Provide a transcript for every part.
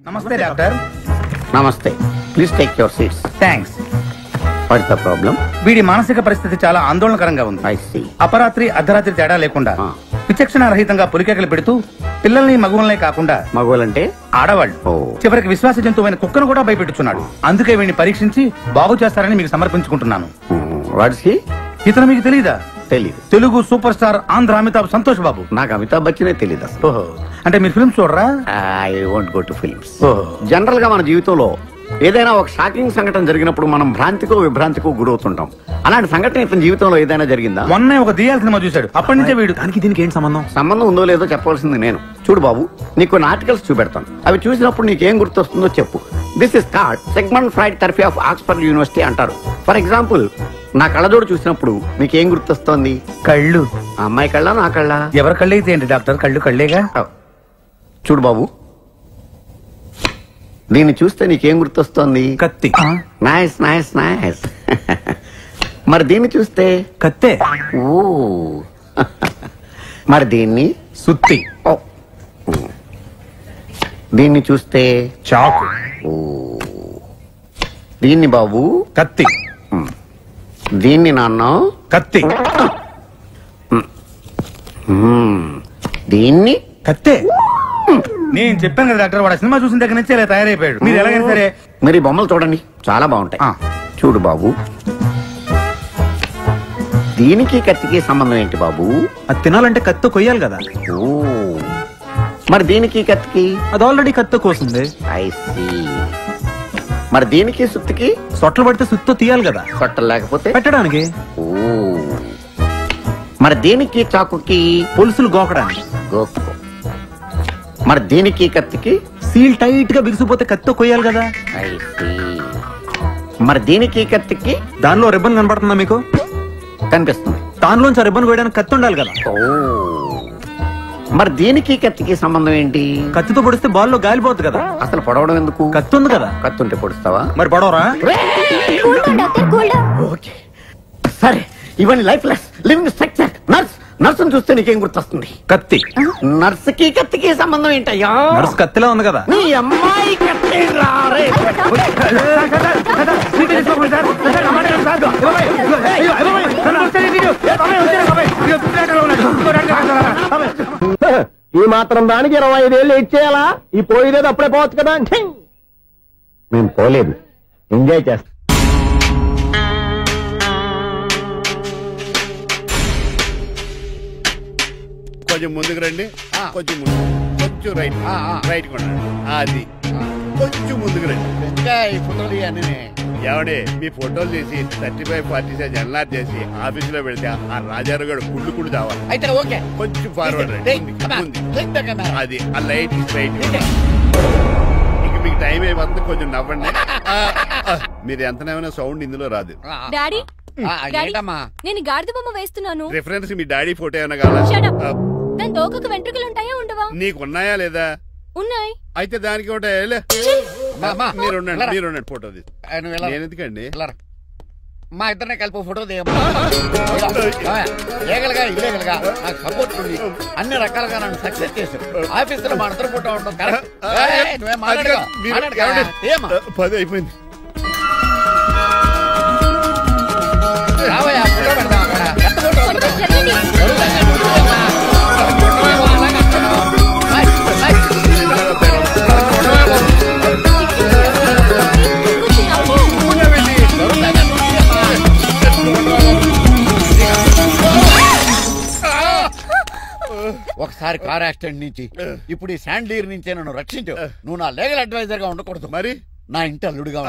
నమస్తే డాక్టర్. నమస్తే. Please take your seats. Thanks. What's the problem? వీడి మానసిక పరిస్థితి చాలా ఆందోళనకరంగా ఉంది. I see. అపరాత్రి అర్ధరాత్రి తేడా లేకుండా విచక్షణ రహితంగా పులికేకలు పెడుతూ పిల్లల్ని మగువలనే కాకుండా మగవాళ్ళంటే ఆడవాళ్ళు చివరికి విశ్వాస జంతువైన కుక్కను కూడా భయపెట్టుచున్నాడు. అందుకే వీడిని పరీక్షించి బాగు చేస్తారని మీకు సమర్పించుకుంటున్నాను. వాట్స్ హి? ఇతను మీకు తెలీదా? తెలీదు. Telugu super star Andhra Amitabh Santosh Babu. నాకు అమితాబ్ బచ్చనే తెలీదు అసలు. ఓహో, అంటే మీరు ఫిల్మ్స్ చూడరా? I won't go to films. ఓహో. జనరల్ గా మన జీవితంలో ఏదైనా ఒక షాకింగ్ సంఘటన జరిగినప్పుడు మనం భ్రాంతికో విభ్రాంతికో గురవుతుంటాం. అలాంటి సంఘటన ఇతని జీవితంలో ఏదైనా జరిగిందా? మొన్నే ఒక దియాల సినిమా చూశాడు. అప్పటి నుంచే వీడు. దానికి దీనికి ఏంటి సంబంధం? సంబంధం ఉందో లేదో చెప్పవలసింది నేను. చూడు బాబు, నీకు కొన్ని ఆర్టికల్స్ చూపెడతాను. అవి చూసినప్పుడు నీకేం గుర్తొస్తుందో చెప్పు. This is called Sigmund Freud therapy of Oxford university అంటారు. ఫర్ ఎగ్జాంపుల్, నా కళ్ళజోడు చూసినప్పుడు నీకేం గుర్తొస్తోంది? కళ్ళు. ఆ అమ్మాయి కళ్ళ, నా కళ్ళ? ఎవరి కళ్ళు అయితే ఏంటి డాక్టర్, కళ్ళు కళ్ళేగా. చూడు బాబు, దీన్ని చూస్తే నీకేం గుర్తొస్తోంది? కత్తి. Nice nice nice. మరి దీన్ని చూస్తే? కత్తే. ఓ. మరి దీన్ని? సుత్తి. ఓ. దీన్ని చూస్తే? చాకు. ఓ. దీన్ని బాబు? కత్తి. దీన్ని నాన్న? కత్తి. దీన్ని? కత్తే. నేను చెప్పాను కదా డాక్టర్, వాడు సినిమా చూసిన దగ్గర నుంచి ఇలా తయారైపోయాడు. మీరు ఎలాగైనా సరే మరి బొమ్మలు చూడండి, చాలా బాగుంటాయి. చూడు బాబు, దీనికి కత్తికి సంబంధం ఏంటి బాబు? అది తినాలంటే కత్తి కొయ్యాలి కదా. ఓ. మరి దీనికి కత్తికి? అది ఆల్రెడీ కత్తి కోసింది. I see. మరి దీనికి సుత్తికి? సొట్లు పడితే సుత్తో తీయాలి కదా. సొట్టలు లేకపోతే పెట్టడానికి. ఓ. మరి దీనికి చాకుకి? పులుసులు గోకడానికి. గోకో. మరి దీనికి కత్తికి? సీల్ టైట్ గా బిగిసిపోతే కత్తి కొయ్యాలి కదా. I see. మరి దీనికి కత్తికి? దానిలో రిబ్బన్ కనబడుతుందా మీకు? కనిపిస్తుంది. దానిలోంచి రిబ్బన్ కొయ్యడానికి కత్తి ఉండాలి కదా. ఓ. మరి దీనికి కత్తికి సంబంధం ఏంటి? కత్తితో పొడిస్తే బాల్లో గాలిపోతుంది కదా. అసలు పొడవడం ఎందుకు? కత్తి ఉంది కదా. కత్తి ఉంటే పొడుస్తావా? మరి పొడవరా? ఓకే, సరే. ఇవన్నీ lifeless living structure. Nurse. నర్సును చూస్తే నీకేం గుర్తొస్తుంది? కత్తి. నర్సుకి కత్తికి సంబంధం ఏంటయ్యా? నర్సు కత్తిలా ఉంది కదా. నీ అమ్మాయి కత్తి రారే. ఈ మాత్రం దానికి 25 ఏళ్ళు ఇచ్చేయాలా? ఈ పోయేది అప్పుడే పోవచ్చు కదా. మేము పోలేదు, ఎంజాయ్ చేస్తాం. కొంచెం ముందుకు రండి, కొంచెం ముందు, కొంచెం రైట్, రైట్ కూడా అది కొంచెం ముందుకు రండి. ఇంకా ఈ ఫోటోలు ఇవన్నీ ఏమండి, మీ ఫోటోలు తీసి 35, 40 సైజ్ ఎన్లార్ చేసి ఆఫీసులో పెడితే ఆ రాజారావు గారు కుళ్ళు కుళ్ళు కావాలి. అయితే ఓకే, కొంచెం ఫార్వర్డ్ రండి. అది ఆ లైట్ రైట్. ఇక మీకు టైం అయిపోతుంది, కొంచెం నవ్వండి. మీరు ఎంతనేమైనా సౌండ్ ఇందులో రాదు. డాడీ, నేను గాడిద బొమ్మ వేస్తున్నాను. రిఫరెన్స్ మీ డాడీ ఫోటో ఏమైనా కావాలా? దాని తోకకు వెంట్రుకలు ఉంటాయా ఉండవా? నీకు ఉన్నాయా లేదా? ఉన్నాయి. అయితే దానికి ఒకటే మీరు ఉండండి, ఫోటో తీసి. నేను ఎందుకండి మా ఇద్దరినే కలిపి ఫోటో దిగలుగా ఇల్లేగలుగా నాకు సపోర్ట్ ఉంది. అన్ని రకాలుగా నన్ను సక్సెస్ చేశారు. ఆఫీసులో మా ఇద్దరు ఫోటో ఉండడం పది అయిపోయింది. ఒకసారి కార్ యాక్సిడెంట్ నుంచి ఇప్పుడు ఈ శాండ్లీర్ నుంచే నన్ను రక్షించు. నువ్వు నా లీగల్ అడ్వైజర్ గా ఉండకూడదు, మరి నా ఇంటి అల్లుడుగా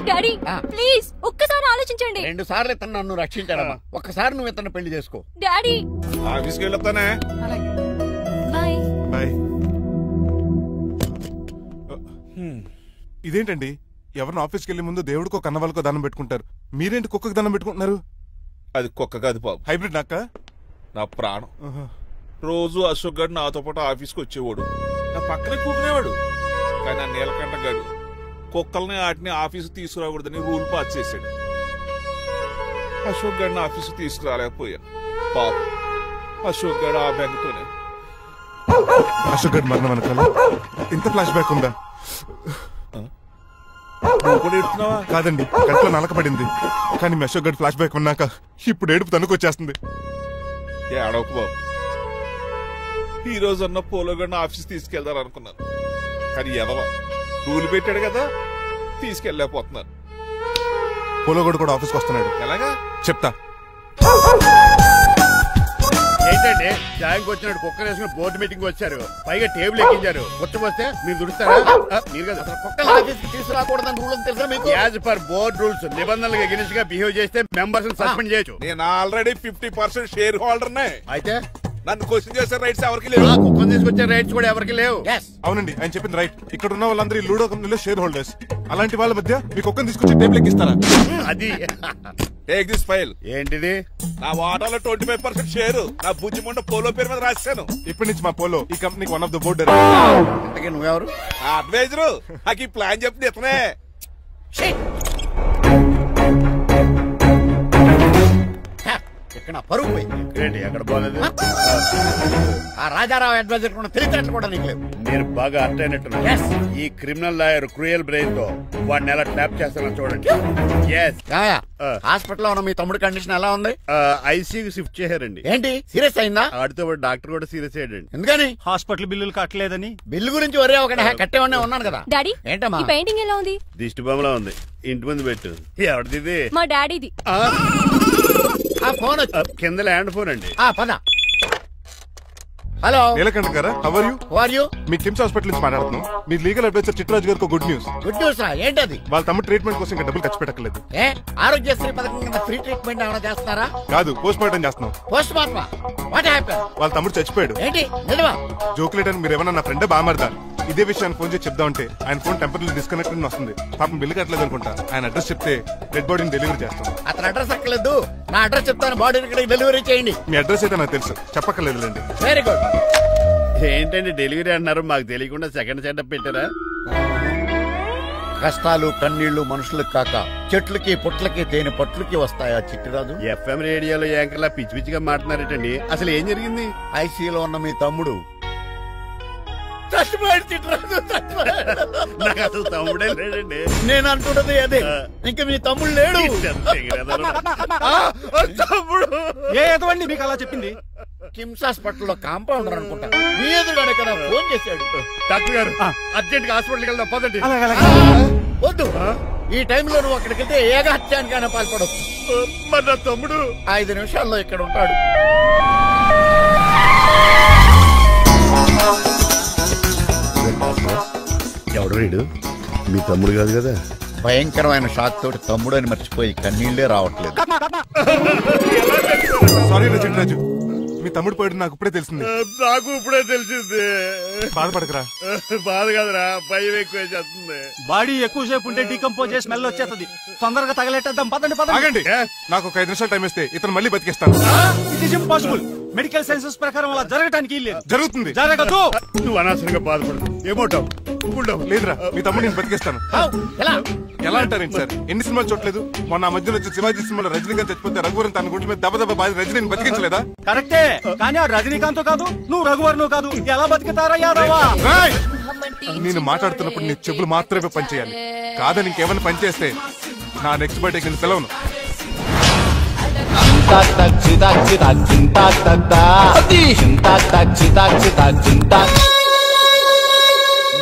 డాడీ ప్లీజ్ ఒక్కసారి ఆలోచించండి. 2 సార్లు ఇతను నన్ను రక్షించాడమ్మా. ఒక్కసారి నువ్వు ఇతను పెళ్లి చేసుకో. డాడీ ఆఫీస్కి వెళ్ళొస్తానే. Bye bye. ఇదేంటండి, ఎవరిని ఆఫీస్కి వెళ్లే ముందు దేవుడికో కన్నవాళ్ళకో దండం పెట్టుకుంటారు, మీరేంటి కుక్కకి దండం పెట్టుకుంటున్నారు? అది కుక్క కాదు బాబు, హైబ్రిడ్ నక్క. నా ప్రాణం. రోజు అశోక్ గడు నాతో పాటు ఆఫీస్కి వచ్చేవాడు, నా పక్కనే కూకునేవాడు. కానీ ఆ నీలకంఠ గడు కుక్కల్ని వాటిని ఆఫీసు తీసుకురాకూడదని రూల్ పాస్ చేశాడు. అశోక్ గడిని ఆఫీసు తీసుకురాలేకపోయా. పాప అశోక్ గడు ఆ బెంగతోనే అశోక్ గడ్ మరణం వెనకాల ఇంత ఫ్లాష్ బ్యాక్ ఉందా? కాదండి, కట్లో నలకబడింది. కానీ మీ అశోక్ గడ్ ఫ్లాష్ బ్యాక్ ఉన్నాక ఇప్పుడు ఏడుపు తనుకొచ్చేస్తుంది. ఏడవకు బాబు, ఈ రోజు అన్న పోలో గడిని ఆఫీస్ తీసుకెళ్దారు అనుకున్నాను. కానీ ఎదవ రూల్ పెట్టాడు కదా, తీసుకెళ్ళలేకపోతున్నారు. పోలో గడ్ కూడా ఆఫీస్కి వస్తున్నాడు. ఎలాగా చెప్తా. ఏంటండి జాయింగ్ వచ్చినట్టు కుక్కర్ వేసుకుని బోర్డు మీటింగ్ వచ్చారు, పైగా టేబుల్ ఎక్కించారు. వస్తే మీరు దుడుస్తారా? మీరు కదా కుక్కల ఆఫీస్ కి తీసుకురాకూడదని రూల్ తెలుసా మీకు? యాజ్ పర్ బోర్డ్ రూల్స్ నిబంధనలకు ఎగనిస్ట్ గా బిహేవ్ చేస్తే మెంబర్స్ సస్పెండ్ చేయొచ్చు. నేను ఆల్రెడీ 50% షేర్ హోల్డర్ నే. అయితే నన్ను క్వశ్చన్ చేసే రైట్స్ ఎవరికి లేవు. కుక్కను తీసుకొచ్చే రైట్స్ కూడా ఎవరికి లేవు. అవునండి, ఆయన చెప్పింది రైట్. ఇక్కడ ఉన్న వాళ్ళందరూ లూడో కంపెనీలో షేర్ హోల్డర్స్. అలాంటి వాళ్ళ మధ్య మీ కుక్కను తీసుకొచ్చి టేబుల్ ఎక్కిస్తారా? అది టేక్ దిస్ ఫైల్. ఏంటిది? నా వాటాలో 25% షేరు నా బుజ్జిమండ పోలో పేరు మీద రాశాను. ఇప్పటి నుంచి మా పోలో ఈ కంపెనీకి వన్ ఆఫ్ ద బోర్డ్. ఇంతకీ నువ్వెవరు? అడ్వైజరు. నాకు ఈ ప్లాన్ చెప్పింది ఇతనే. ఇక్కడ పరుగు పోయింది. ఎక్కడ బాగాలేదు. ఆ రాజారావు అడ్వైజర్ కూడా తెలిసినట్లు కూడా నీకు లేవు. మీరు బాగా అర్థ అయినట్టున్నారు. ఈ క్రిమినల్ లాయర్ క్రూయల్ బ్రెయిన్ తో వాడిని ఎలా ట్యాప్ చేస్తానో చూడండి. హాస్పిటల్ లో ఉన్న మీ తమ్ముడి కండిషన్ ఎలా ఉంది? ఐసీయూకి షిఫ్ట్ చేశారండి. ఏంటి సీరియస్ అయిందా? ఆడితో డాక్టర్ కూడా సీరియస్ అయ్యాడండి. ఎందుకని? హాస్పిటల్ బిల్లులు కట్టలేదని. బిల్లు గురించి ఒరే ఒకటి కట్టేవాడినే ఉన్నాను కదా. డాడీ, ఏంటమ్మా ఈ పెయింటింగ్ ఎలా ఉంది? దిష్టి బొమ్మలా ఉంది. ఇంటి ముందు పెట్టు. ఎవరిది? మా డాడీది. ఆ ఫోన్ కింద ల్యాండ్ ఫోన్ అండి. పద. హలో నీలకంఠ గారా, how are you? How are you? మీ కిమ్స్ హాస్పిటల్ నుంచి మాట్లాడుతున్నాం. మీ లీగల్ అడ్వైజర్ చిట్రాజు గారికి గుడ్ న్యూస్. గుడ్ న్యూస్ రా? ఏంటది? వాళ్ళ తమ ట్రీట్మెంట్ కోసం ఇంకా డబ్బులు ఖర్చు పెట్టలేదు. ఆరోగ్యశ్రీ పథకం కింద ఫ్రీ ట్రీట్మెంట్ ఏమైనా చేస్తున్నారా? కాదు, పోస్ట్ మార్టం చేస్తున్నాం. పోస్ట్ మార్టమా? What happen? వాళ్ళ తమ్ముడు చచ్చిపోయాడు. ఏంటి నిజమా? జోకులేట్ అని మీరు ఏమన్నా నా ఫ్రెండ్ బామర్దా? ఇదే విషయాన్ని ఫోన్ చేసి చెప్దామంటే ఆయన ఫోన్ టెంపరీ డిస్కనెక్ట్ అని వస్తుంది. పాపం బిల్లు కట్టలేదు అనుకుంటా. ఆయన అడ్రస్ చెప్తే డెడ్ బాడీని డెలివరీ చేస్తాం. అతను అడ్రస్ అక్కర్లేదు, నా అడ్రస్ చెప్తాను. బాడీని ఇక్కడికి డెలివరీ చేయండి. మీ అడ్రస్ అయితే నాకు తెలుసు, చెప్పక్కర్లేదులేండి. Very good. ఏంటండి డెలివరీ అన్నారు, మాకు తెలియకుండా సెకండ్ సెటప్ పెట్టారా? కష్టాలు కన్నీళ్లు మనుషులకు కాక చెట్లకి పుట్లకి తేనె పట్లకి వస్తాయా చిట్టిరాజు? ఎఫ్ఎం రేడియోలో యాంకర్లా పిచ్చి పిచ్చిగా మాట్లాడారటండి. అసలు ఏం జరిగింది? ఐసీయూలో ఉన్న మీ తమ్ముడు చచ్చిపోయాడు. చిట్టిరాజు చచ్చిపోయాడు. నాకు అసలు తమ్ముడే లేడండి. నేను అంటున్నది అదే. ఇంకా మీ తమ్ముడు లేడు. తమ్ముడు ఏదండి మీకు అలా చెప్పింది? కిమ్స్ హాస్పిటల్లో కాంపౌండర్ అనుకుంటా మీ ఎదురుగానే కదా ఫోన్ చేశాడు. డాక్టర్ గారు అర్జెంట్ గా హాస్పిటల్కి వెళ్దాం పదండి. వద్దు, ఈ టైంలో నువ్వు అక్కడికి వెళ్తే ఏకహత్యానికైనా పాల్పడవచ్చు. మరి నా తమ్ముడు 5 నిమిషాల్లో ఇక్కడ ఉంటాడు. ఎవడు రీడు? మీ తమ్ముడు కాదు కదా? భయంకరమైన షాక్ తోటి తమ్ముడు అని మర్చిపోయి కన్నీళ్లే రావట్లేదు. సారీ చిట్రాజు, మీ తమ్ముడు పోయాడు నాకు ఇప్పుడే తెలిసింది. నాకు ఇప్పుడే తెలిసింది. బాధపడకరా. బాధ కాదురా, భయం ఎక్కువ చేస్తుంది. బాడీ ఎక్కువసేపు ఉంటే డీకంపోజ్ చేసి స్మెల్ వచ్చేస్తుంది. తొందరగా తగలెట్టేద్దాం. పదండి పదండి. ఆగండి, నాకు ఒక 5 నిమిషాలు టైం ఇస్తే ఇతను మళ్ళీ బతికేస్తాను. It is impossible. Medical sciences ప్రకారం అలా జరగటానికి లేదు. జరుగుతుంది. జరగదు. నువ్వు అనవసరంగా బాధపడదు. ఏమోటావు? లేదురా, మీ తమ్ముడు నేను బతికేస్తాను. ఎలా అంటారేంటి సార్? ఎన్ని సినిమాలు చూడలేదు? మొన్న మధ్యలో వచ్చి శివాజీ సినిమాలో రజనీకాంత్ చచ్చిపోతే రఘువరన్ తన గుండె మీద దెబ్బ బాధ రజనీని బతికించలేదా? కరెక్టే, కానీ ఆ రజనీకాంత్ కాదు, నువ్వు రఘువర్ను కాదు. ఎలా బతుకుతారా యాదవా? నేను మాట్లాడుతున్నప్పుడు నీ చెప్పులు మాత్రమే పనిచేయాలి. కాదని ఇంకేమైనా పనిచేస్తే నా నెక్స్ట్ బర్త్డేకి నేను పిలవను.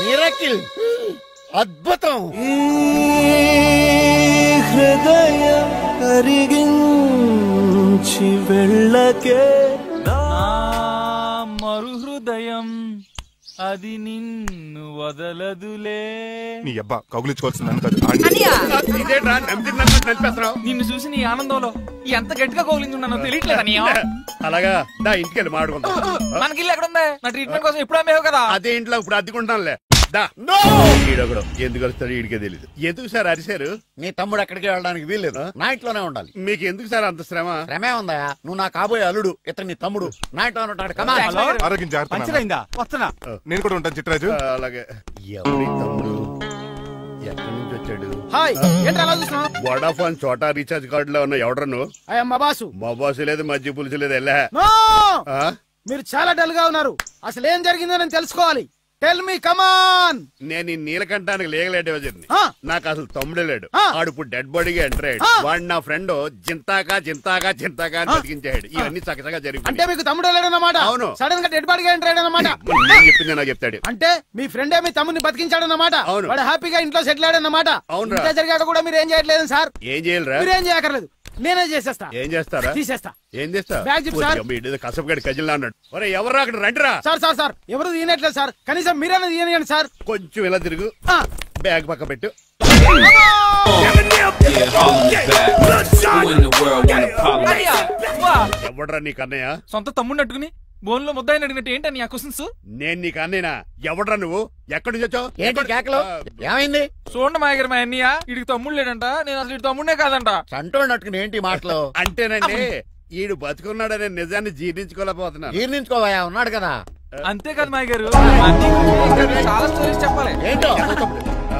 మిరకిల్, అద్భుతం. హృదయం కరిగించి వెళ్ళకే మరు హృదయం అది నిన్ను వదలదులే. నీ అబ్బా కౌగులించుకోవాల్సిందని కాదు. నిన్ను చూసి నీ ఆనందంలో ఎంత గట్టిగా కౌగులించున్నానో తెలియట్లేదా? అలాగా దా ఇంటికి వెళ్ళి మాడుకుందాం. మనకి ఇల్లు ఎక్కడుందా? నా ట్రీట్మెంట్ కోసం ఎప్పుడు అమ్మేవు కదా. అదే ఇంట్లో ఇప్పుడు అద్దెకుంటానులే. ఈడొకడు ఎందుకు వస్తాడు ఈడికే తెలీదు. ఎందుకు సార్ అరిశారు? నీ తమ్ముడు ఎక్కడికి వెళ్ళడానికి వీల్లేదు, నా ఇంట్లోనే ఉండాలి. మీకు ఎందుకు సార్ అంత శ్రమ? శ్రమే ఉందా? నువ్వు నా కాబోయే అల్లుడు, ఇతను నీ తమ్ముడు, నా ఇంట్లోనే ఉంటాడు. ఆరోగ్యం జాగ్రత్త. వస్తున్నా. నేను కూడా ఉంటాను చిట్రాజు. అలాగే. ఎవరి తమ్ముడు? ఎక్కడి నుంచి వచ్చాడు? హాయ్, ఏంటి అలా చూస్తున్నావు? వడాఫోన్ చోటా రీఛార్జ్ కార్డు లో ఉన్న ఎవడరా నువ్వు? మా బాసు. మా బాసు లేదు, మజ్జి పులుసు లేదు. వెళ్ళా మీరు చాలా డల్ గా ఉన్నారు. అసలు ఏం జరిగిందో నేను తెలుసుకోవాలి. టెల్ మీ కమాన్. నేను ఈ నీలకంఠానికి లీగల్ అడ్వైజర్ని. నాకు అసలు తమ్ముడే లేడు. ఆడు ఇప్పుడు డెడ్ బాడీగా ఎంటర్ అయ్యాడు. వాడు నా ఫ్రెండ్ చింతాకా అని బతికించాడు. ఇవన్నీ చక్కగా జరిగింది. అంటే మీకు తమ్ముడు లేడన్నమాట? అవును. సడన్ గా డెడ్ బాడీగా ఎంటర్ అయ్యాడన్నమాట. నేను చెప్పింది నాకు చెప్తాడు. అంటే మీ ఫ్రెండే మీ తమ్ముడిని బతికించాడన్నమాట. అవును. వాడు హ్యాపీగా ఇంట్లో సెటిల్ అయ్యాడన్నమాట. అవును. ఇంత జరిగాక కూడా మీరు ఏం చేయట్లేదు సార్. ఏం చేయాలరా? మీరేం చేయక్కర్లేదు, నేనే చేసేస్తా. ఏం చేస్తారా? తీసేస్తా. ఏం చేస్తా? Bag zip sir. కసపగడి కజిల్లా అన్నాడు. ఒరే ఎవరు అక్కడ రండిరా. సార్ ఎవరు తీయనట్లేదు సార్. కనీసం మీరైనా తీయనియండి సార్. కొంచెం ఇలా తిరుగు. బ్యాగ్ పక్క పెట్టు. ఎవడ్రా నీకు అన్నయ్య? సొంత తమ్ముడిని అట్టుకుని బోన్లో ముద్దాయిని అడిగినట్టు ఏంటని ఆ క్వశ్చన్స్? నేను నీకు అన్నయ్యనా? ఎవడ్రా నువ్వు? ఎక్కడి నుంచి వచ్చావు? ఏంటి కేకలు? ఏమైంది? చూడండి మాయగారు మా అన్నయ్య ఇడికి తమ్ముడు లేడంట. నేను అసలు ఇటు తమ్ముడే కాదంట. సంటోడినట్టుకుని ఏంటి మాటలు? అంటేనండి ఈడు బతుకున్నాడనే నిజాన్ని జీర్ణించుకోలేకపోతున్నాను. జీర్ణించుకోవా, ఉన్నాడు కదా. అంతేకాదు మాయగారు, చాలా స్టోరీస్ చెప్పాలి. ఏంటో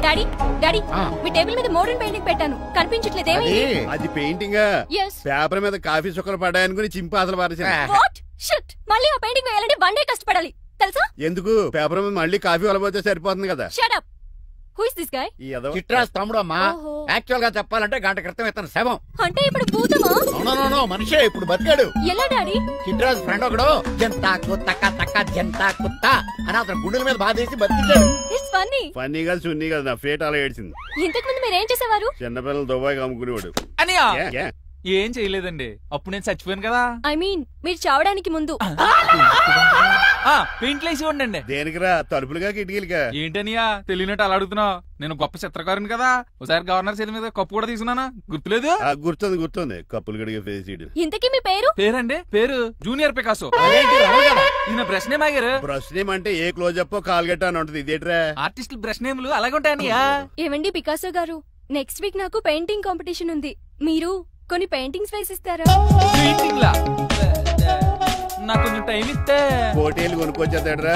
డాడీ మీ టేబుల్ మీద మోడర్న్ పెయింటింగ్ పెట్టాను, కనిపించట్లేదు. అది పెయింటింగ్. పేపర్ మీద కాఫీ చుక్కలు పడ్డాయనుకుని చింపి అసలు పారేసాను. మళ్ళీ ఆ పెయింటింగ్ వేయాలంటే 1 డే కష్టపడాలి తెలుసా? ఎందుకు? పేపర్ మీద మళ్ళీ కాఫీ వలపోతే సరిపోతుంది కదా. Shut up. Who is this guy? చిట్రాజ్ తమ్ముడు అమ్మా. యాక్చువల్ గా చెప్పాలంటే గంట క్రితం ఇతను శవం. అంటే ఇప్పుడు భూతమా? నో మనిషే ఇప్పుడు బతికాడు. ఎలా డాడీ? చిట్రాజ్ ఫ్రెండ్ ఒకడు జంతా కుత్త జంతా కుత్త అని అతను గుండెల మీద బాధేసి బతికించాడు. It's funny. ఫన్నీ కాదు, సున్నీ కాదు. నా ఫేట్ అలా ఏడ్చింది. ఇంతకు ముందు మీరు ఏం చేసేవారు? చిన్నపిల్లలు దుబాయ్ అమ్ముకునేవాడు. అనియా ఏం చేయలేదండి. అప్పుడు నేను చచ్చిపోయాను కదా. ఐ మీన్ మీరు చావడానికి ముందు. పెయింట్లు వేసి ఉండండి. దేనికిరా? తలుపులుగా కిటికీలుగా? ఏంటనియా తెలియనట్టు అలా అడుగుతున్నావు? నేను గొప్ప చిత్రకారుని కదా. ఒకసారి గవర్నర్ చేతి మీద కప్పు కూడా తీసుకున్నానా? గుర్తులేదు? గుర్తుంది. కప్పులు గడిగే ఫేస్. ఇంతకీ మీ పేరు? పేరండి పేరు జూనియర్ పికాసో. ఈయన బ్రష్ నేమ్ ఆగారు. బ్రష్ నేమ్ అంటే ఏ క్లోజప్ కాల్గట్ట అని ఉంటది. ఇదేట్రా? ఆర్టిస్టులు బ్రష్ నేమ్లు అలాగే ఉంటాయనియా. ఏమండి పికాసో గారు, నెక్స్ట్ వీక్ నాకు పెయింటింగ్ కాంపిటీషన్ ఉంది. మీరు కొన్ని పెయింటింగ్స్ వేసిస్తారా? పెయింటింగ్ లా? నాకు కొంచెం టైం ఇస్తే పోటీలు కొనుక్కొచ్చేస్తాడ్రా.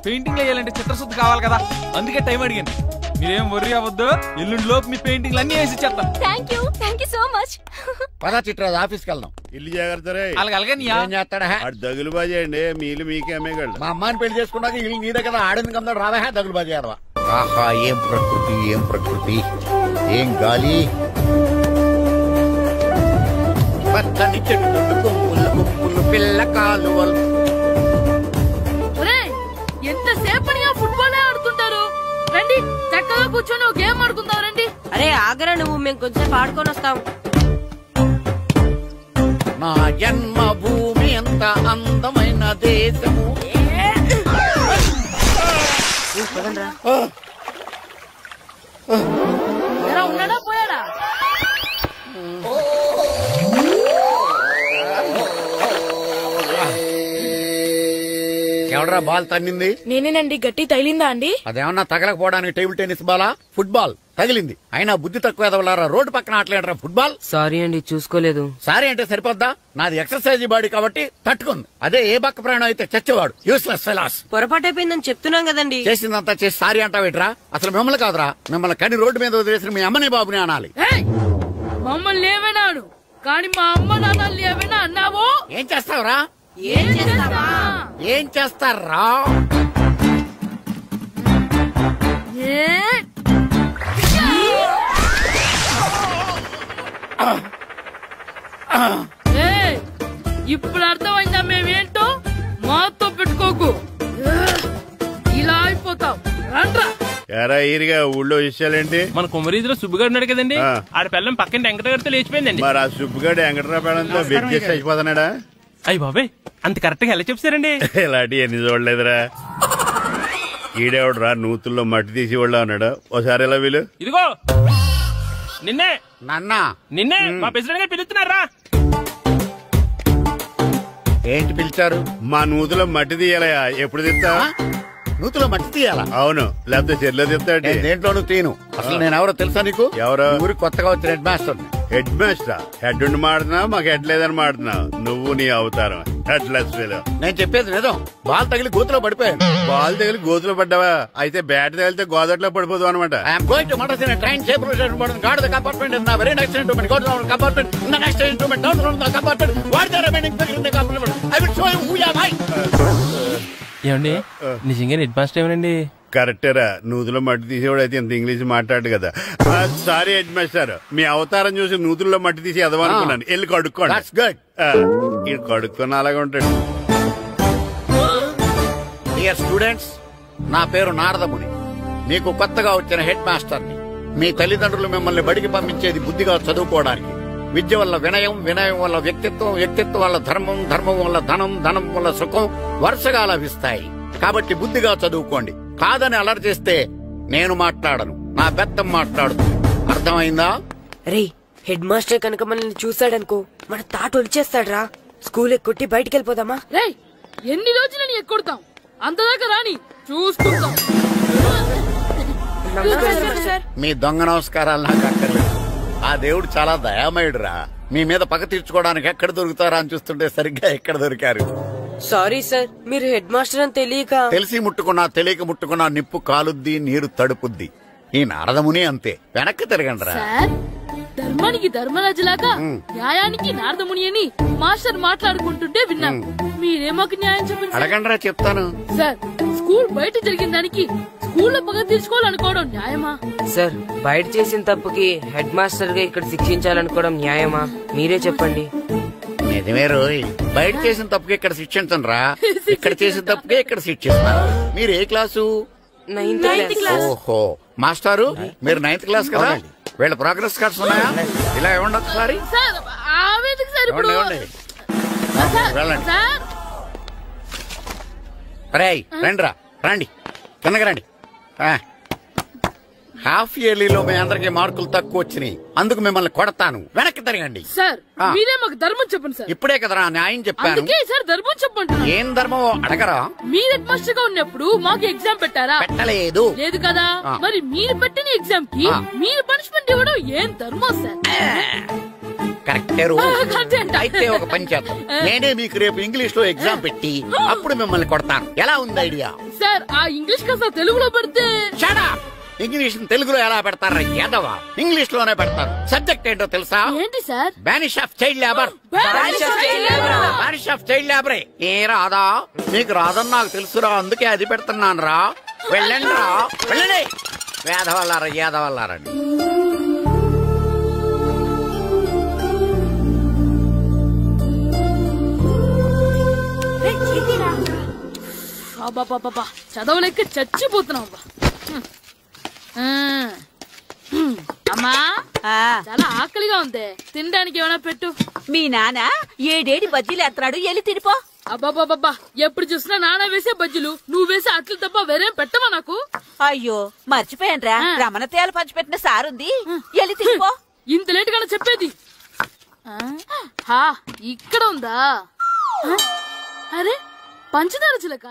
పెయింటింగ్ వేయాలంటే చిత్రశుద్ధి కావాలి కదా, అందుకే టైం అడిగాను. మీరేం వర్రీ అవ్వద్దు, ఎల్లుండి లోపు మీ పెయింటింగ్లు అన్ని వేసి ఇచ్చేస్తాను. Thank you so much. పదా చిట్రాజ్ ఆఫీస్కి వెళ్దాం. ఇల్లు జాగ్రత్త. అలాగే ఏం చేస్తాడా? దగులు బాజీ అండి. మీలు మీకే అమ్మేగాళ్ళు. మా అమ్మాయిని పెళ్లి చేసుకున్నాక ఇల్లు నీ దగ్గర ఆడింది కదా. రావా దగులు బాజీ ఆడవా. ఆహా ఏం ప్రకృతి ఏం గాలి. పచ్చని చెట్టు గుంపులు పిల్ల కాలువలు. ఎంతసేపనిగా ఫుట్బాల్ ఆడుతుంటారు. రండి చక్కగా కూర్చొని ఒక గేమ్ ఆడుకుందాం రండి. అరే ఆగరా నువ్వు, మేము కొంచెం ఆడుకొని వస్తాం. నా జన్మ భూమి ఎంత అందమైన దేశము. ఉన్నాడా పోయాడా? ఎవడరా బాల్ తన్నింది? నేనేనండి. గట్టి తగిలిందా అండి? అదేమన్నా తగలకపోవడానికి టేబుల్ టెన్నిస్ బాలా? ఫుట్బాల్ తగిలింది. అయినా బుద్ధి తక్కువ ఎదవలారా రోడ్డు పక్కన ఆటలేడరా ఫుట్బాల్. సారీ అండి చూసుకోలేదు. సారీ అంటే సరిపోద్దా? నాది ఎక్సర్సైజ్ బాడీ కాబట్టి తట్టుకుంది. అదే ఏ బక్క ప్రాణం అయితే చచ్చేవాడు. Useless fellas. పొరపాటు అయిపోయిందని చెప్తున్నాం కదండి. చేసిందంతా చేసి సారీ అంటావేట్రా? అసలు మిమ్మల్ని కాదురా, మిమ్మల్ని కని రోడ్డు మీద వదిలేసిన మీ అమ్మని బాబుని అనాలి. మమ్మల్ని ఏమైనాడు కానీ మా అమ్మ నాన్నల్ని ఏమైనా అన్నావో? ఏం చేస్తావురా? ఏం చేస్తారా? ఇప్పుడు అర్థమైందా మేమేంటో? మాతో పెట్టుకోకు, ఇలా అయిపోతావు. రండ్రా. ఎరా ఈరిగా ఊళ్ళో విషయాలేంటి? మన కుమరీధిలో సుబ్బుగాడు ఉన్నాడు కదండి, ఆడ పిల్లం పక్కన వెంకటగారితో లేచిపోయిందండి. మరి ఆ సుబ్బుగాడు వెంకటరావు పేడంతో బెడ్ చేసి అయిపోతున్నాడా? అయ్యి బాబాయ్ అంత కరెక్ట్ గా ఎలా చెప్తారండి? ఇలాంటి ఎన్ని చూడలేదురా. ఈడేవడరా నూతుల్లో మట్టి తీసి వాళ్ళు అన్నాడు. ఓసారి ఎలా వీలు? ఇదిగో నిన్నే నిన్నే మా ప్రెసిడెంట్ గారు పిలుస్తున్నారా? ఏంటి పిలిచారు? మా నూతులో మట్టి తీయాలయా. ఎప్పుడు తీస్తా? నూతులో మట్టి తీయాలా? అవును, లేకపోతే చెల్లె చెప్తాడు. దేంట్లోనూ తీను. అసలు నేను ఎవరో తెలుసా నీకు? ఎవరు? ఊరికి కొత్తగా వచ్చిన head master. Head master? Head ఉండి మాడుతున్నావు, మాకు హెడ్ లేదని మాడుతున్నావు. నువ్వు నీ అవతారం హెడ్ లెస్ ఫెలో. నేను చెప్పేది నిజం. బాల్ తగిలి గోతులో పడిపోయాను. బాల్ తగిలి గోతులో పడ్డావా? అయితే బ్యాట్ తగిలితే గోదట్లో పడిపోదు అనమాట. I'm going to Madras in a train shape route board guard the compartment in the very next instrument go to the compartment in the next instrument down to the compartment what the remaining people in the compartment I will show you who you are. ఏమండి నిజంగా head master ఏమనండి? కరెక్టేరా, నూతులో మట్టి తీసేవాడు అయితే ఇంత English మాట్లాడు కదా. Sorry head master, మీ అవతారం చూసి నూతుల్లో మట్టి తీసి ఎదవనుకున్నాను. వెళ్ళి కడుక్కోండి. ఇది కడుక్కున్న అలాగే ఉంటాడు. డియర్ స్టూడెంట్స్, నా పేరు నారదముని. మీకు కొత్తగా వచ్చిన హెడ్ మాస్టర్ని. మీ తల్లిదండ్రులు మిమ్మల్ని బడికి పంపించేది బుద్ధిగా చదువుకోవడానికి. విద్య వల్ల వినయం, వినయం వల్ల వ్యక్తిత్వం, వ్యక్తిత్వం వల్ల ధర్మం, ధర్మం వల్ల ధనం, ధనం వల్ల సుఖం వరుసగా లభిస్తాయి. కాబట్టి బుద్ధిగా చదువుకోండి. కాదని అలర్ చేస్తే నేను మాట్లాడను, నా బెత్తం మాట్లాడుతుంది. అర్థమైందా? రే, హెడ్ మాస్టర్ కనుక మనల్ని చూసాడనుకో మన తాట వచ్చేస్తాడ్రా. స్కూల్ ఎక్కొట్టి బయటికి వెళ్ళిపోదామా? రే, ఎన్ని రోజులని ఎక్కొడతాం? అంతదాకా రాని చూసుకుంటాం. మీ దొంగ నమస్కారాలు నాకు అక్కర్లేదు. ఆ దేవుడు చాలా దయామయుడురా. మీ మీద పగ తీర్చుకోవడానికి ఎక్కడ దొరుకుతారా అని చూస్తుంటే సరిగ్గా ఎక్కడ దొరికారు. సారీ సార్, మీరు హెడ్ మాస్టర్ అని తెలియక. తెలిసి ముట్టుకున్నా తెలియక ముట్టుకున్నా నిప్పు కాలుద్ది, నీరు తడుపుద్ది. ఈ నారదముని అంతే. వెనక్కి తిరగండి రా. ధర్మానికి ధర్మరాజులాగా న్యాయానికి నారదముని అని మాస్టర్ మాట్లాడుకుంటుంటే విన్నాం. మీరే మాకు న్యాయం చెప్పండి. అడగండి రా, చెప్తాను. సార్, స్కూల్ బయట జరిగిన దానికి స్కూల్లో పగ తీర్చుకోవాలనుకోవడం న్యాయమా? సార్, బయట చేసిన తప్పుకి హెడ్ మాస్టర్ గా ఇక్కడ శిక్షించాలనుకోవడం న్యాయమా? మీరే చెప్పండి. నిజమే రోయ్, బయట చేసిన తప్పుకి ఇక్కడ శిక్షించను రా. ఇక్కడ చేసిన తప్పుకే ఇక్కడ శిక్షిస్తాను. మీరు ఏ క్లాసు? 9th class. ఓహో, మాస్టారు మీరు 9th క్లాస్ కదా? వీళ్ళ ప్రోగ్రెస్ కార్డ్స్ ఉన్నాయా? ఇలా ఇవ్వండి ఒకసారి. వెళ్ళండి. రేయ్, రండిరా, రండి, కిందకి రండి. హాఫ్ ఇయర్లీలో మీ అందరికి మార్కులు తక్కువ వచ్చినాయి, అందుకు మిమ్మల్ని కొడతాను. వెనక్కి తిరగండి. సార్, మీరే మాకు ధర్మం చెప్పండి సార్. ఇప్పుడే కదరా న్యాయం చెప్పాను. సార్, ధర్మం చెప్పండి. ఏం ధర్మం అడగరా? మీరు హెడ్ మాస్టర్ గా ఉన్నప్పుడు మాకు ఎగ్జామ్ పెట్టారా? పెట్టలేదు. లేదు కదా? మరి మీరు పెట్టిన ఎగ్జామ్ కి మీరు పనిష్మెంట్ ఇవ్వడం ఏం ధర్మం సార్? కరెక్టే. అయితే ఒక పని చేద్దాం, నేనే మీకు రేపు ఇంగ్లీష్ లో ఎగ్జామ్ పెట్టి అప్పుడు మిమ్మల్ని కొడతాను. ఎలా ఉంది ఐడియా? సార్, ఆ ఇంగ్లీష్ కాస్త తెలుగులో పెడితే. ఇంగ్లీష్ తెలుగులో ఎలా పెడతారా యాదవా? ఇంగ్లీష్ లోనే పెడతారు. సబ్జెక్ట్ ఏంటో తెలుసా? ఏంటి sir? Banish of child labour. Banish of child లేబరే. ఏ రాదా? మీకు రాదని నాకు తెలుసురా, అందుకే అది పెడుతున్నాను రా. వెళ్ళండి రా, వెళ్ళండి. వేదవల్లారా, యాదవల్లారండి. చదవలేక చచ్చిపోతున్నాం. అమ్మా, చాలా ఆకలిగా ఉంది, తినడానికి ఏమైనా పెట్టు. మీ నాన్న 7 బజ్జీలు ఎత్తాడు, వెళ్ళి తినిపో. అబ్బాబాబా, ఎప్పుడు చూసినా నాన్న వేసే బజ్జీలు, నువ్వు వేసే అట్లు తప్ప వేరేం పెట్టవా నాకు? అయ్యో, మర్చిపోయానురా, రమణ తేలు పంచిపెట్టిన సారుంది, వెళ్ళి తినిపో. ఇంత లేట్ గా చెప్పేది. ఇక్కడ ఉందా? అరే, పంచదార చిలక.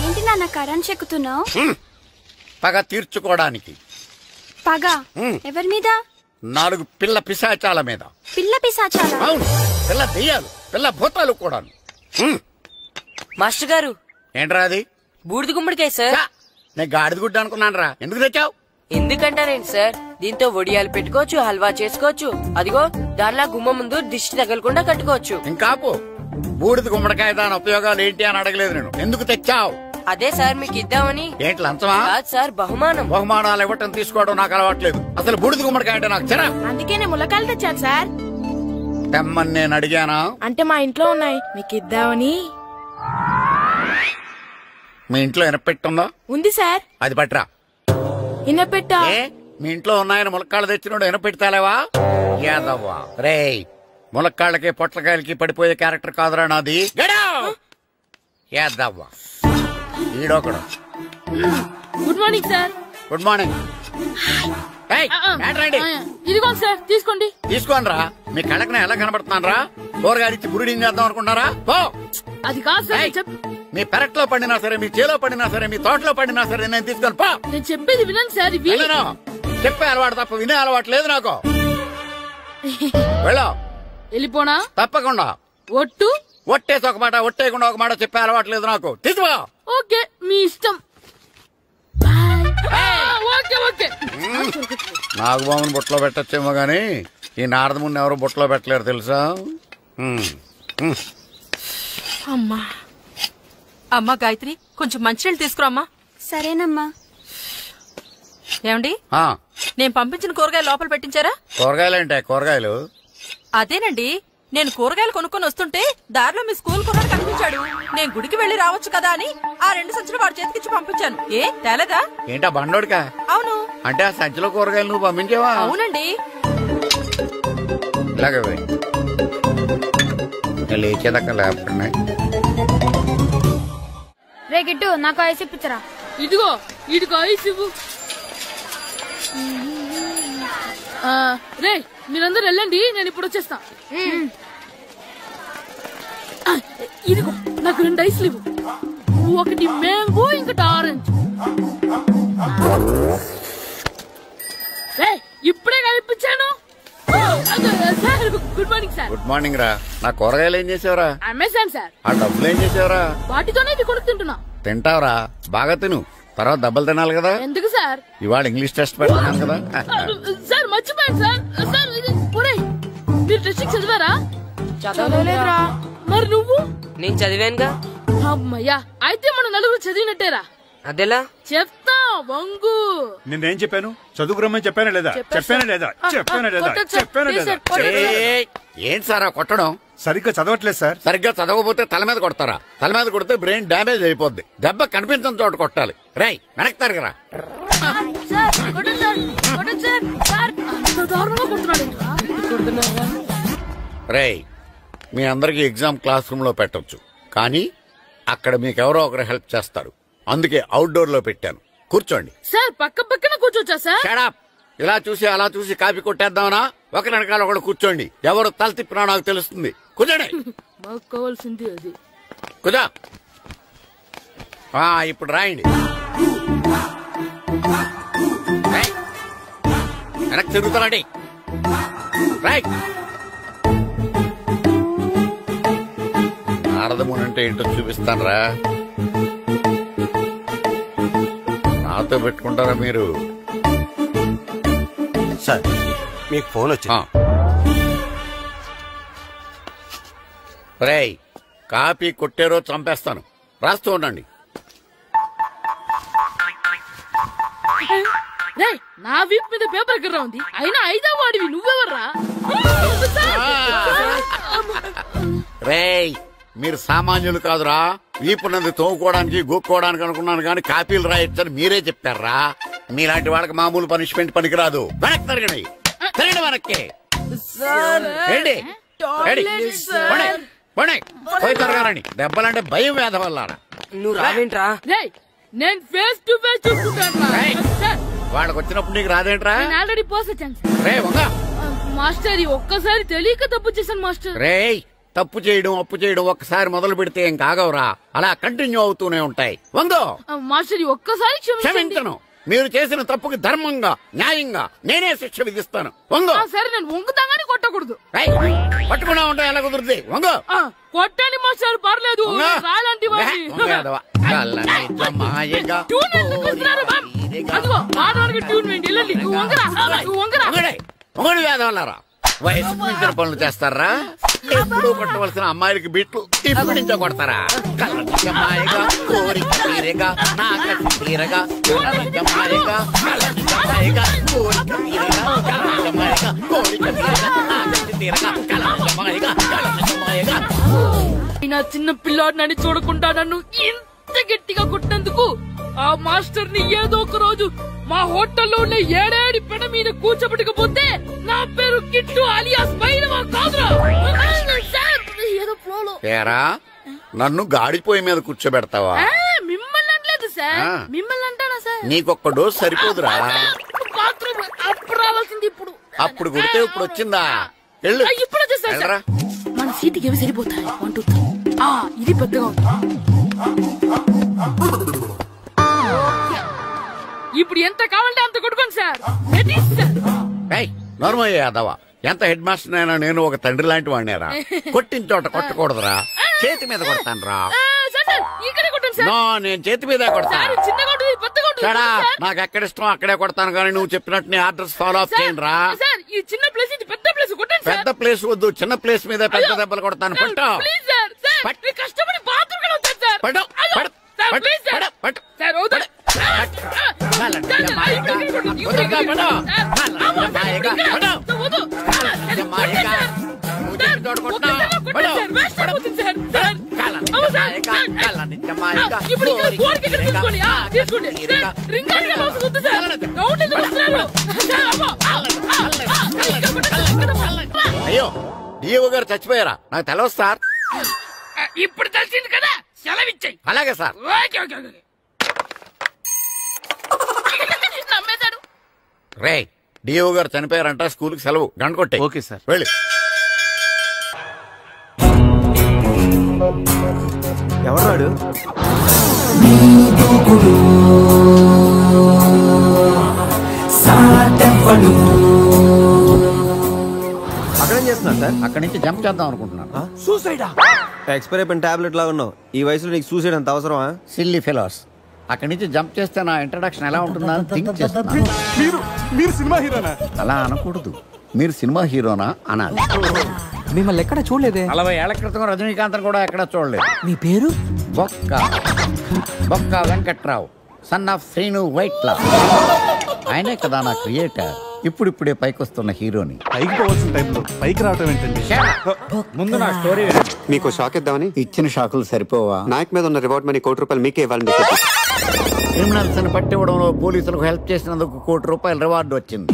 ఏంటి నాన్న కరెంట్ చెక్కుతున్నావు? పగ తీర్చుకోవడానికి. పగ ఎవరి మీద? 4 పిల్ల పిశాచాల మీద. పిల్ల పిశాచాల? అవును, పిల్ల దెయ్యాలు, పిల్ల భూతాలు కూడా. మాస్టర్ గారు, ఏంట్రా అది? బూడిద గుమ్మడికాయ సార్. నేను గాడిద గుడ్డ అనుకున్నాను రా. ఎందుకు తెచ్చావు? ఎందుకంటారేంటి సార్, దీంతో వడియాలు పెట్టుకోవచ్చు, హల్వా చేసుకోవచ్చు. అదిగో దానిలా గుమ్మ ముందు దిష్టి తగలకుండా కట్టుకోవచ్చు. ఇంకాపు, బూడిద గుమ్మడికాయ దాని ఉపయోగాలు ఏంటి అని అడగలేదు నేను. ఎందుకు తెచ్చావు? అదే సార్ మీకు ఇద్దామని. ఏంటి లంచమా? కాదు సార్, బహుమానం. బహుమానాలు ఇవ్వటం తీసుకోవడం నాకు అలవాట్లేదు. అసలు బూడిద గుమ్మడికాయ అంటే నాకు చిరా. అందుకే నేను ములకాయలు తెచ్చాను సార్. తెమ్మని నేను అడిగానా? అంటే మా ఇంట్లో ఉన్నాయి, మీకు ఇద్దామని. మీ ఇంట్లో ఎనపెట్టుందా? ఉంది సార్. అది పట్రా. ఇనపెట్టా? మీ ఇంట్లో ఉన్నాయని ములక్కాళ్ళు తెచ్చినోడు ఎనపెట్టాలేవా? యాదవ్వా రేయ్, ములక్కాళ్ళకి పొట్లకాయలకి పడిపోయే క్యారెక్టర్ కాదురా నాది. యాదవ్వా ఈడొకడు. Good morning sir. Good morning. ఇదిగో సార్, తీసుకోండి. తీసుకోండి రా. మీ కళ్ళకి ఎలా కనబడుతున్నాను రా? కూరగాయలు ఇచ్చి బురుడి చేద్దాం అనుకుంటారా? అది కాదు సార్. మీ పెరట్లో పండినా సరే, మీ చేలో పండినా సరే, మీ తోటలో పండినా సరే నేను తీసుకొని పో. నేను చెప్పేది వినండి సార్. ఇవి చెప్పే అలవాటు తప్ప వినే అలవాటు లేదు నాకు. వెళ్ళో. వెళ్ళిపోనా? తప్పకుండా. ఒట్టు? ఒట్టేసి ఒక మాట, ఒట్టేయకుండా ఒక మాట చెప్పే అలవాటు లేదు నాకు. తీసుకో. ఓకే, మీ ఇష్టం. ఓకే. నాగబాబుని బుట్టలో పెట్టచ్చేమో గాని ఈ నారదముని ఎవరు బుట్టలో పెట్టలేరు తెలుసా? అమ్మా గాయత్రి, కొంచెం మంచినీళ్ళు తీసుకురామ్మా. సరేనమ్మా. ఏమండి, నేను పంపించిన కూరగాయలు లోపల పెట్టించారా? కూరగాయలేంటే కూరగాయలు? అదేనండి, నేను కూరగాయలు కొనుక్కొని వస్తుంటే దారిలో మీ స్కూల్ కుర్రాడు కనిపించాడు. నేను గుడికి వెళ్లి రావచ్చు కదా అని ఆ 2 సంచులు వాడి చేతికిచ్చి పంపించాను. ఏ తేలేదా? ఏంటా బండోడికా? అవును. అంటే ఆ సంచిలో కూరగాయలు నువ్వు పంపించావా? అవునండి. ఇలాగే లేచేదాకా లేపుతున్నాయి. రే గిట్టు, నాకు ఐస్ ఇప్పించరా. ఇదిగో ఐస్ ఇవ్వు. రే మీరందరూ వెళ్ళండి, నేను ఇప్పుడు వచ్చేస్తా. ఇదిగో నాకు 2 ఐస్లు ఇవ్వు. ఒకటి మ్యాంగో, ఇంకటి ఆరెంజ్. ఇప్పుడే కనిపించాను. Good morning sir. Good morning రా. నా కూరగాయలు ఏం చేసావురా? Amazon sir. ఆ డబ్బులు ఏం చేసావురా? వాటితోనే ఇది కొనుక్కు తింటున్నా. తింటావురా, బాగా తిను. తర్వాత దెబ్బలు తినాలి కదా. ఎందుకు సార్? ఇవాళ ఇంగ్లీష్ టెస్ట్ పెడతాను కదా. సార్ మర్చిపోయాను సార్. మీరు టెస్టింగ్ చదివారా? చదవలేదురా. మరి నువ్వు? నేను చదివానుగా. అమ్మయ్యా, అయితే మన నలుగురు చదివినట్టేరా. అదెలా? చెప్తా వంగు. నిన్నేం చెప్పాను? చదువుకురమ్మని చెప్పానా లేదా? చెప్పానా లేదా? ఏం సారా కొట్టడం? సరిగ్గా చదవట్లేదు సార్. సరిగ్గా చదవకపోతే తల మీద కొడతారా? తల మీద కొడితే బ్రెయిన్ డ్యామేజ్ అయిపోద్ది. దెబ్బ కనిపించిన చోట కొట్టాలి. రై వెనక్కి తరగరా. రై మీ అందరికి ఎగ్జామ్ క్లాస్ రూమ్ లో పెట్టొచ్చు, కానీ అక్కడ మీకెవరో ఒకరు హెల్ప్ చేస్తారు. అందుకే అవుట్డోర్ లో పెట్టాను. కూర్చోండి. సార్ పక్కన కూర్చోచ్చా సార్? షడప్. ఇలా చూసి అలా చూసి కాపీ కొట్టేద్దామనా? ఒకరి వెనకాల ఒకడు కూర్చోండి. ఎవరు తల తిప్పినా నాకు తెలుస్తుంది. కూర్చోండి. మాకు కావాల్సింది అది. కూర్చో. ఇప్పుడు రాయండి. వెనక్కి తిరుగుతానండి. రాయ్. నారదముని అంటే ఏంటో చూపిస్తాను రా. నాతో పెట్టుకుంటారా మీరు? సార్ మీకు ఫోన్ వచ్చింది. రేయ్ కాపీ కొట్టారో చంపేస్తాను. రాస్తూ ఉండండి. నా వీప్ మీద పేపర్ కర్ర ఉంది, అయినా 5వ వాడివి నువ్వెవర్రా? రేయ్ మీరు సామాన్యులు కాదురా. వీపున్నది తోముకోవడానికి గోక్కోవడానికి అనుకున్నాను, కానీ కాపీలు రాయొచ్చని మీరే చెప్పారా. మీలాంటి వాళ్ళకి మామూలు పనిష్మెంట్ పనికిరాదు. వెనక్కి తిరగండి. తిరగండి వెనక్కి. పోయి తిరగారండి. దెబ్బలంటే భయం వేద వల్ల. నువ్వు రావేంట్రా? నేను ఫేస్ టు ఫేస్ చూసుకుంటాను. వాళ్ళకి వచ్చినప్పుడు నీకు రాదేంట్రా? ఆల్రెడీ పోసొచ్చాను రే వంగా. మాస్టర్ ఒక్కసారి తెలియక తప్పు చేశాను మాస్టర్. రేయ్ తప్పు చేయడం అప్పు చేయడం ఒక్కసారి మొదలు పెడితే ఏం కాగవరా, అలా కంటిన్యూ అవుతూనే ఉంటాయి. వందో. మాస్టర్ ఒక్కసారి క్షమించను. మీరు చేసిన తప్పుకి ధర్మంగా న్యాయంగా నేనే శిక్ష విధిస్తాను. వంగో. సరే నేను వంగుతాగానే కొట్టకూడదు. పట్టుకున్నా ఉంటా ఎలా కుదురుతుంది. వంగో. కొట్టండి మాస్టర్ పర్లేదు. రాలంటి వేదవల్లారా వయసు మించిన పనులు చేస్తారా? ఎప్పుడు కొట్టవలసిన అమ్మాయిలకి బిట్లు ఇప్పుడు నుంచో కొడతారా? కళ్ళమాయగా కోరిక తీరగా నాకసి తీరగా కళ్ళమాయగా కళ్ళమాయగా కోరిక తీరగా కళ్ళమాయగా కోరిక తీరగా నాకసి తీరగా కళ్ళమాయగా కళ్ళమాయగా. నా చిన్న పిల్లాడు నన్ను చూడకుండా నన్ను ఇంత గట్టిగా కొట్టినందుకు ఆ మాస్టర్ ని ఏదో ఒక రోజు మా హోటల్లో ఉన్న 7 పెడ మీద కూర్చోబెట్టకపోతే నా పేరు కిట్టు అలియాస్ బైరవా కాదురా. ఏదో ఫ్లోలో. నన్ను గాడిపోయి మీద కూర్చోబెడతావా? మిమ్మల్ని అనలేదు సార్. మిమ్మల్ని అంటానా సార్? నీకొక్క డోస్ సరిపోదురా. బాత్రూమ్ అప్పుడు రావాల్సింది ఇప్పుడు. అప్పుడు కొడితే ఇప్పుడు వచ్చిందా? ఇప్పుడు వచ్చేసా. మన సీటుకి ఏవి సరిపోతాయి? 1 2 3. ఇది పెద్దగా ఉంది. ఇప్పుడు ఎంత కావాలంటే అంత కొట్టుకోండి సార్. నోర్మయ్య యాదవ, ఎంత హెడ్ మాస్టర్ అయినా నేను ఒక తండ్రి లాంటి వాడినేరా. కొట్టిన చోట కొట్టకూడదురా, చేతి మీద కొడతాను రా. నో, నేను చేతి మీద కొడతాను. నాకు ఎక్కడ ఇష్టం అక్కడే కొడతాను, కానీ నువ్వు చెప్పినట్టు నీ ఆర్డర్స్ ఫాలో అప్ చేయండి రా. పెద్ద ప్లేస్ వద్దు, చిన్న ప్లేస్ మీద పెద్ద దెబ్బలు కొడతాను. పట్టు అయ్యో, డిఓ గారు చచ్చిపోయారా? నాకు తెలవదు సార్. ఇప్పుడు తెలిసింది కదా, సెలవిచ్చాయి. అలాగే సార్. రే, డిఓ గారు చనిపోయారంట, స్కూల్ కి సెలవు, గంట కొట్టే. Okay sir. వెళ్ళి. ఎవరాడు? అక్కడేం చేస్తున్నారు సార్? అక్కడి నుంచి జంప్ చేద్దాం అనుకుంటున్నాను. సూసైడా? ఎక్స్పైర్ అయిపోయిన టాబ్లెట్ లాగా ఉన్నావు. ఈ వయసులో నీకు సూసైడ్ అంత అవసరమా? Silly fellows. అక్కడి నుంచి జంప్ చేస్తే నా ఇంట్రడక్షన్ ఎలా ఉంటుందా అని థింక్ చేస్తున్నాను. మీరు సినిమా హీరోనా? అలా అనకూడదు, మీరు సినిమా హీరోనా అనాలి. మిమ్మల్ని ఎక్కడ చూడలేదే. 40 ఏళ్ల క్రితం రజనీకాంత్ కూడా ఎక్కడ చూడలేదు. మీ పేరు? బొక్క వెంకట్రావు, సన్ ఆఫ్ శ్రీను వైట్లా. ఆయనే కదా నా క్రియేటర్. ఇప్పుడిప్పుడే పైకొస్తున్న హీరోని. పైకి పోవాల్సిన టైంలో పైకి రావటం ఏంటండి? ముందు నా స్టోరీ మీకు షాక్ ఇద్దామని. ఇచ్చిన షాకులు సరిపోవా? నాయక్ మీద ఉన్న రివార్డ్ మనీ ₹1,00,00,000 మీకే ఇవ్వాలని. క్రిమినల్స్ ని పట్టివ్వడంలో పోలీసులకు హెల్ప్ చేసినందుకు ₹1,00,00,000 రివార్డు వచ్చింది.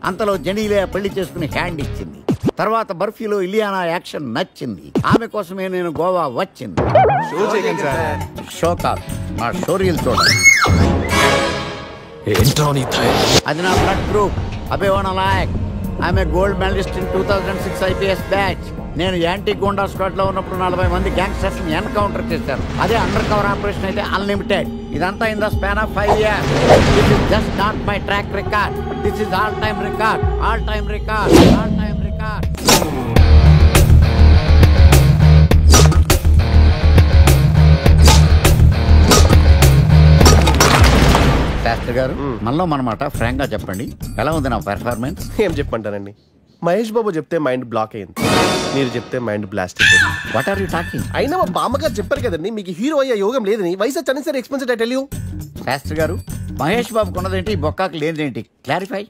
అంతలో జనీలే పెళ్లి చేసుకుని హ్యాండ్ ఇచ్చింది. తర్వాత బర్ఫీలో ఇలియానా యాక్షన్ నచ్చింది. ఆమె కోసమే నేను గోవా వచ్చింది. షో కాదు, నా స్టోరీలు చూడండి. అది నా బ్లడ్ గ్రూప్, అభివాన లాయక్. ఆమె gold medalist in 2006 IPS batch. నేను యాంటీ గోండా స్క్వాడ్ లో ఉన్నప్పుడు 40 మంది గ్యాంగ్స్టర్స్ ని ఎన్కౌంటర్ చేశాను. అదే అండర్ కవర్ ఆపరేషన్ అయితే అన్లిమిటెడ్. ఇదంతా in the span of 5 years. This is just not my track record. This is all time record. All time record. All time record. Shastri గారు, మనలో మనమాట ఫ్రాంక్ గా చెప్పండి, ఎలా ఉంది నా పెర్ఫార్మెన్స్? ఏం చెప్పంటానండి, మహేష్ బాబు చెప్తే మైండ్ బ్లాక్ అయింది, మీరు చెప్తే మైండ్ బ్లాస్ట్ అయిపోయింది. What are you talking? అయినా మా బామ్మగారు చెప్పారు కదండి మీకు హీరో అయ్యే యోగం లేదని. వయసు చని sir expensive I tell you. Shastri గారు, మహేష్ బాబు కొన్నదేంటి, బొక్కాకి లేనిదేంటి? క్లారిఫై.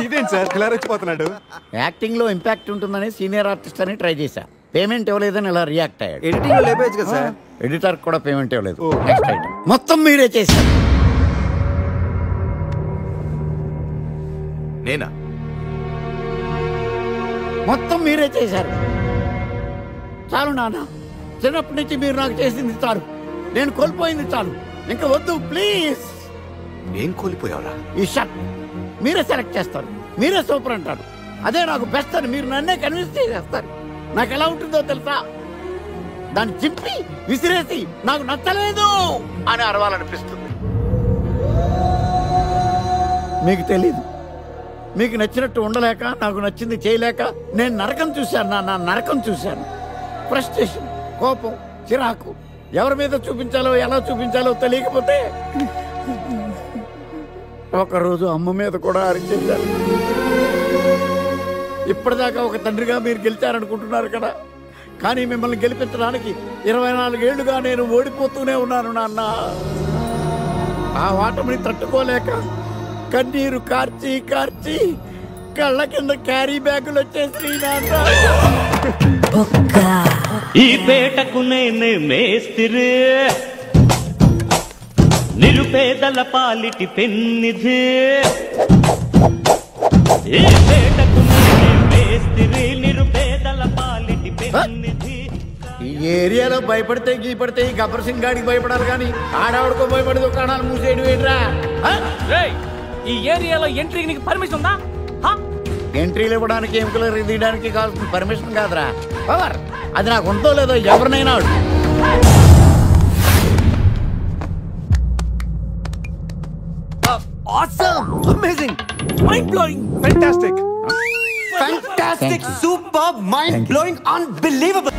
ఇదేంటి సార్ ఇలా రెచ్చిపోతున్నాడు? యాక్టింగ్ లో ఇంపాక్ట్ ఉంటుందని సీనియర్ ఆర్టిస్ట్ అని ట్రై చేశా. పేమెంట్ ఇవ్వలేదని ఇలా రియాక్ట్ అయ్యాడు. ఎడిటింగ్ లో లేపేయచ్చు కదా సార్. ఎడిటర్ కూడా పేమెంట్ ఇవ్వలేదు. నెక్స్ట్ ఐటమ్ మొత్తం మీరే చేశారు. నేనా? మొత్తం మీరే చేశారు. చాలు నాన్న, చిన్నప్పటి నుంచి మీరు నాకు చేసింది చాలు. నేను కోల్పోయింది చాలు. ఇంకా వద్దు ప్లీజ్. ఏం కోల్పోయావరా? ఈ షర్ట్ మీరే సెలెక్ట్ చేస్తారు, మీరే సూపర్ అంటారు. అదే నాకు బెస్ట్ అని మీరు నన్నే కన్విన్స్ చేసేస్తారు. నాకు ఎలా ఉంటుందో తెలుసా? దాన్ని చింపి విసిరేసి నాకు నచ్చలేదు అని అరవాలనిపిస్తుంది. మీకు తెలీదు, మీకు నచ్చినట్టు ఉండలేక, నాకు నచ్చింది చేయలేక నేను నరకం చూశాను. నా నరకం చూశాను. ఫ్రస్ట్రేషన్, కోపం, చిరాకు, ఎవరి మీద చూపించాలో ఎలా చూపించాలో తెలియకపోతే ఒకరోజు అమ్మ మీద కూడా అరిచేశాను. ఇప్పటిదాకా ఒక తండ్రిగా మీరు గెలిచారనుకుంటున్నారు కదా, కానీ మిమ్మల్ని గెలిపించడానికి 24 ఏళ్లుగా నేను ఓడిపోతూనే ఉన్నాను నాన్న. ఆ ఓటమిని తట్టుకోలేక కన్నీరు కార్చి కార్చి కళ్ళ కింద క్యారీ బ్యాగులు వచ్చేసి నాన్న. ఈ పేటకు నేనే మేస్తిరి, నిరుపేదల పాలిటి పెన్నిధి. ఈ పేటకు నేనే మేస్తిరి, నిరుపేదల పాలిటి పెన్నిధి. ఈ ఏరియాలో భయపడితే గీపడితే ఈ గబ్బర్ సింగ్ గాడికి భయపడాలి కానీ ఆడవాడికో భయపడి దుకాణాలు మూసేయడం ఏంట్రా? ఈ ఏరియాలో ఎంట్రీకి నీకు పర్మిషన్ ఉందా? ఎంట్రీలు ఇవ్వడానికి ఎముకలు తీయడానికి కావాల్సిన పర్మిషన్ కాదురా, పవర్. అది నాకు ఉందో లేదో ఎవరినైనా అడుగు. Awesome! Amazing! Mind-blowing! Fantastic! Fantastic! Superb! Mind-blowing! Unbelievable!